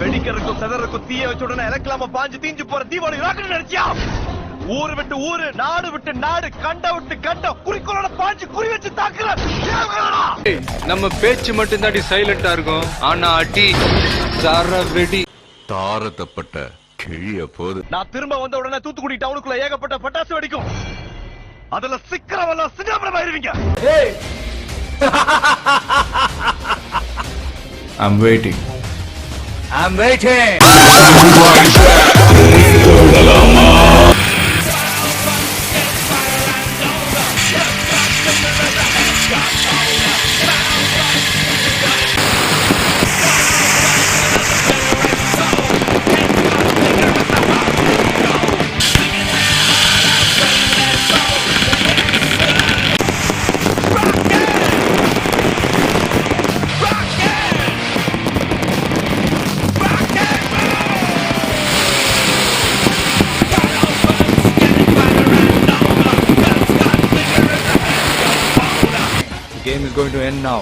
வெடிக்கிறதுக்கும் செதறதுக்கும் தீய வச்ச உடனே இறக்கலாம பாஞ்சு தீஞ்சு போற தீபாவளி ராக்கெட் நினைச்சியா? ஊரு விட்டு ஊரு, நாடு விட்டு நாடு, கண்ட விட்டு கண்டம், குறிக்கோளோட பாஞ்சு குறி வச்சு தாக்குற. நம்ம பேச்சு மட்டும் தாண்டி சைலண்டா இருக்கும், ஆனா அடி சர வெடி தாரத்தப்பட்ட கிழிய போது. நான் திரும்ப வந்த உடனே தூத்துக்குடி டவுனுக்குள்ள ஏகப்பட்ட பட்டாசு வெடிக்கும். அதுல சிக்கிறவெல்லாம் சின்னாபனமாயிருவீங்க. I'm waiting. I'm waiting. The game is going to end now.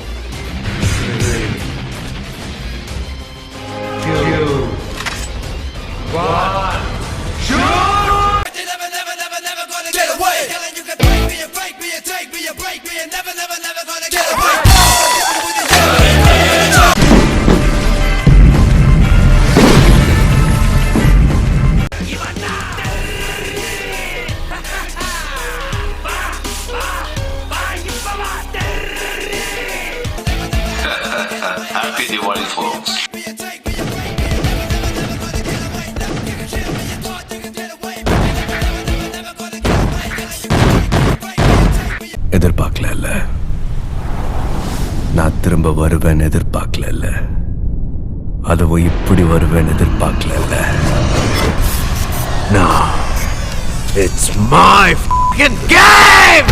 Happy Diwali, folks. எதிர்பார்க்கல, நான் திரும்ப வருவேன் எதிர்பார்க்கல, அதுவும் இப்படி வருவேன் எதிர்பார்க்கல. Now it's my fucking game.